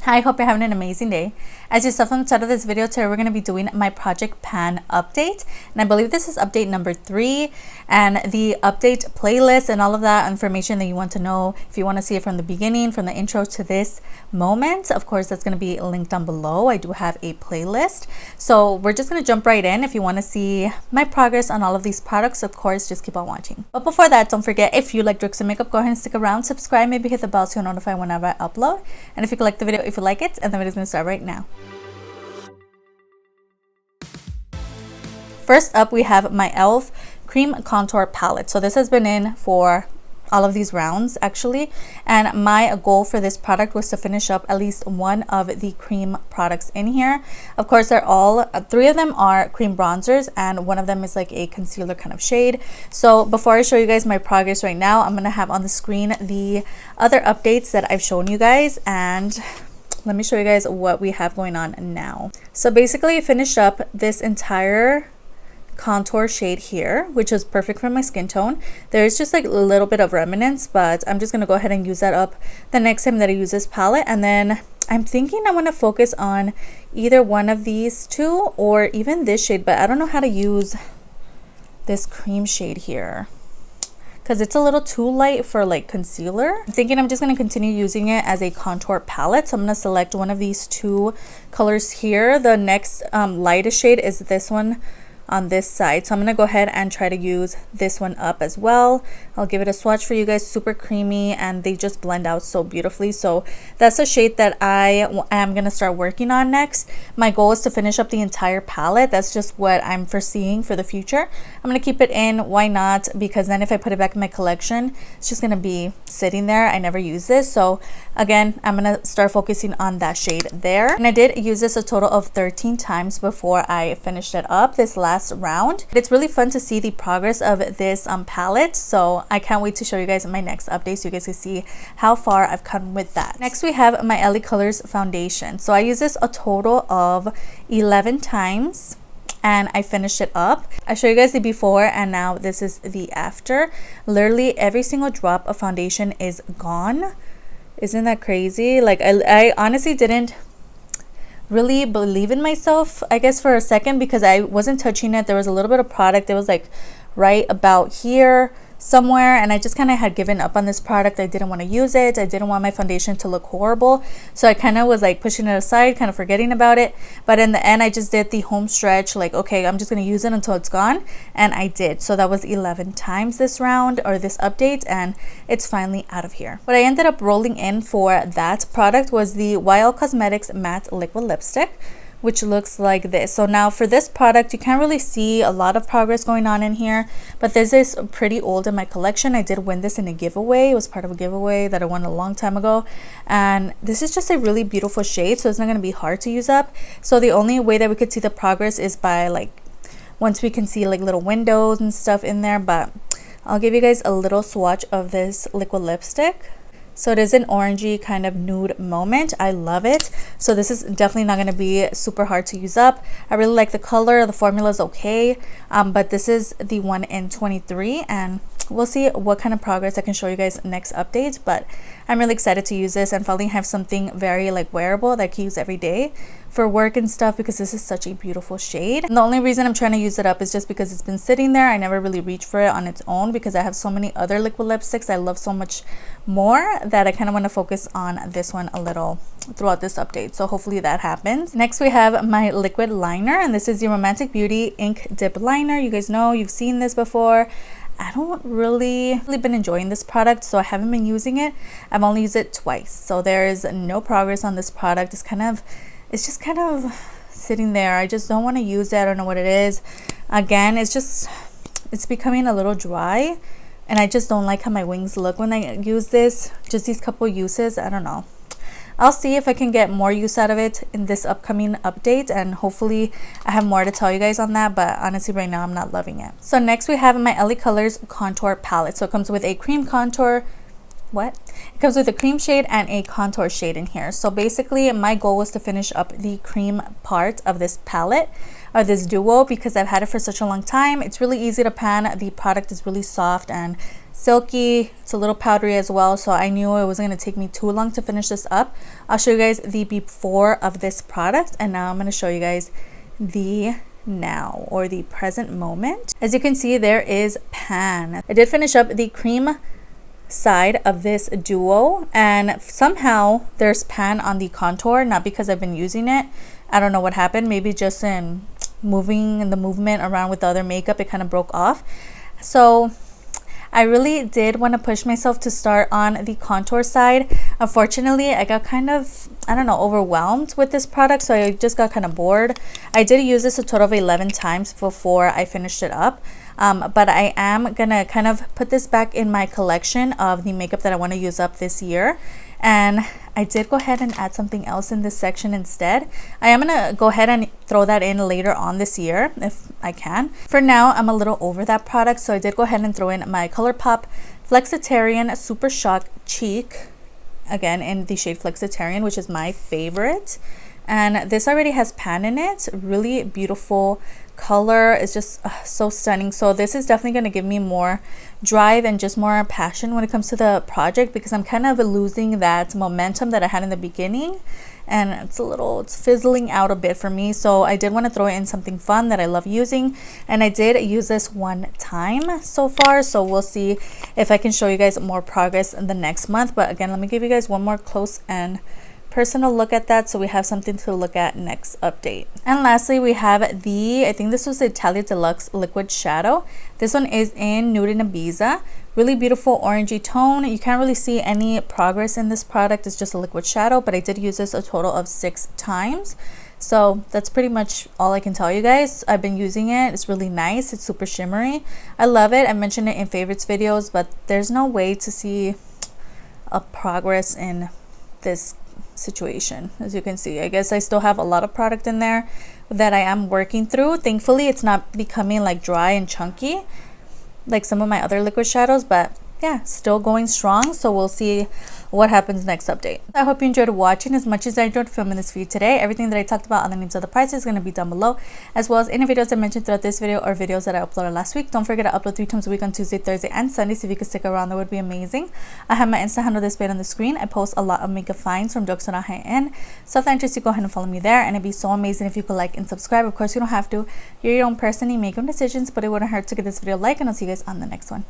I hope you're having an amazing day. As you saw from the title of this video, today we're going to be doing my Project Pan update. And I believe this is update number 3. And the update playlist and all of that information that you want to know, if you want to see it from the beginning, from the intro to this moment, of course, that's going to be linked down below. I do have a playlist. So we're just going to jump right in. If you want to see my progress on all of these products, of course, just keep on watching. But before that, don't forget, if you like Drix and Makeup, go ahead and stick around, subscribe, maybe hit the bell so you're notified whenever I upload. And if you could like the video, if you like it, and the video's going to start right now. First up, we have my e.l.f. Cream Contour Palette. So this has been in for all of these rounds actually, and my goal for this product was to finish up at least one of the cream products in here. Of course, they're all 3 of them are cream bronzers and one of them is like a concealer kind of shade. So before I show you guys my progress right now, I'm gonna have on the screen the other updates that I've shown you guys, and let me show you guys what we have going on now. So basically I finished up this entire contour shade here, which is perfect for my skin tone. There's just like a little bit of remnants, but I'm just gonna go ahead and use that up the next time that I use this palette. And then I'm thinking I want to focus on either one of these two or even this shade, but I don't know how to use this cream shade here because it's a little too light for like concealer. I'm thinking I'm just going to continue using it as a contour palette. So I'm going to select one of these 2 colors here. The next lightest shade is this one on this side, so I'm gonna go ahead and try to use this one up as well. I'll give it a swatch for you guys. Super creamy and they just blend out so beautifully. So that's a shade that I am gonna start working on next. My goal is to finish up the entire palette. That's just what I'm foreseeing for the future. I'm gonna keep it in, why not, because then if I put it back in my collection, it's just gonna be sitting there. I never use this, so again, I'm gonna start focusing on that shade there. And I did use this a total of 13 times before I finished it up this last round. It's really fun to see the progress of this palette, so I can't wait to show you guys my next update so you guys can see how far I've come with that. Next we have my LA Colors foundation. So I use this a total of 11 times and I finished it up. I show you guys the before and now this is the after. Literally every single drop of foundation is gone. Isn't that crazy? Like I honestly didn't really believe in myself, I guess, for a second, because I wasn't touching it. There was a little bit of product that was like right about here somewhere, and I just kind of had given up on this product. I didn't want to use it. I didn't want my foundation to look horrible, so I kind of was like pushing it aside, kind of forgetting about it. But in the end, I just did the home stretch, like, okay, I'm just going to use it until it's gone, and I did. So that was 11 times this round, or this update, and it's finally out of here. What I ended up rolling in for that product was the YL Cosmetics Matte Liquid Lipstick, which looks like this. So now for this product, you can't really see a lot of progress going on in here, but this is pretty old in my collection. I did win this in a giveaway. It was part of a giveaway that I won a long time ago, and this is just a really beautiful shade, so it's not going to be hard to use up. So the only way that we could see the progress is by like once we can see like little windows and stuff in there. But I'll give you guys a little swatch of this liquid lipstick. So it is an orangey kind of nude moment. I love it. So this is definitely not going to be super hard to use up. I really like the color. The formula is okay. But this is the one in 23, and we'll see what kind of progress I can show you guys next update. But I'm really excited to use this and finally have something very like wearable that I can use every day for work and stuff, because this is such a beautiful shade. And the only reason I'm trying to use it up is just because it's been sitting there. I never really reached for it on its own because I have so many other liquid lipsticks I love so much more that I kind of want to focus on this one a little throughout this update. So hopefully that happens. Next we have my liquid liner, and this is the Romantic Beauty Ink Dip Liner. You guys know, you've seen this before. I don't really been enjoying this product, so I haven't been using it. I've only used it twice, so there is no progress on this product. It's just kind of sitting there. I just don't want to use it. I don't know what it is. Again, it's becoming a little dry, and I just don't like how my wings look when I use this. Just these couple uses, I don't know. I'll see if I can get more use out of it in this upcoming update, and hopefully I have more to tell you guys on that, but honestly right now I'm not loving it. So next we have my LA Colors Contour Palette. So it comes with a cream contour, It comes with a cream shade and a contour shade in here. So basically my goal was to finish up the cream part of this palette, or this duo, because I've had it for such a long time. It's really easy to pan. The product is really soft and silky. It's a little powdery as well, so I knew it wasn't going to take me too long to finish this up. I'll show you guys the before of this product, and now I'm going to show you guys the now, or the present moment. As you can see, there is pan. I did finish up the cream side of this duo, and somehow there's pan on the contour, not because I've been using it. I don't know what happened. Maybe just in moving the movement around with the other makeup, it kind of broke off. So I really did want to push myself to start on the contour side. Unfortunately, I got kind of, I don't know, overwhelmed with this product, so I just got kind of bored. I did use this a total of 11 times before I finished it up. But I am gonna kind of put this back in my collection of the makeup that I want to use up this year. And I did go ahead and add something else in this section instead. I am gonna go ahead and throw that in later on this year if I can. For now, I'm a little over that product, so I did go ahead and throw in my Colourpop Flexitarian Super Shock Cheek, again in the shade Flexitarian, which is my favorite. And this already has pan in it. Really beautiful color. Is just so stunning. So this is definitely going to give me more drive and just more passion when it comes to the project, because I'm kind of losing that momentum that I had in the beginning, and it's fizzling out a bit for me. So I did want to throw in something fun that I love using, and I did use this one time so far, so we'll see if I can show you guys more progress in the next month. But again, let me give you guys one more close and personal look at that, so we have something to look at next update. And lastly, we have I think this was the Italia Deluxe liquid shadow. This one is in Nude and Ibiza. Really beautiful orangey tone. You can't really see any progress in this product. It's just a liquid shadow, but I did use this a total of 6 times. So that's pretty much all I can tell you guys. I've been using it. It's really nice. It's super shimmery. I love it. I mentioned it in favorites videos, but there's no way to see a progress in this situation. As you can see, I guess I still have a lot of product in there that I am working through. Thankfully, it's not becoming like dry and chunky like some of my other liquid shadows, but yeah, still going strong. So we'll see what happens next update. I hope you enjoyed watching as much as I enjoyed filming this for you today. Everything that I talked about on the names of the prices is going to be down below, as well as any videos I mentioned throughout this video or videos that I uploaded last week. Don't forget to upload 3 times a week on Tuesday, Thursday, and Sunday. So if you could stick around, that would be amazing. I have my Insta handle displayed on the screen. I post a lot of makeup finds from jokes on a high end. So if that interests you, go ahead and follow me there, and it'd be so amazing if you could like and subscribe. Of course, you don't have to. You're your own person, you make your own decisions, but it wouldn't hurt to give this video a like, and I'll see you guys on the next one.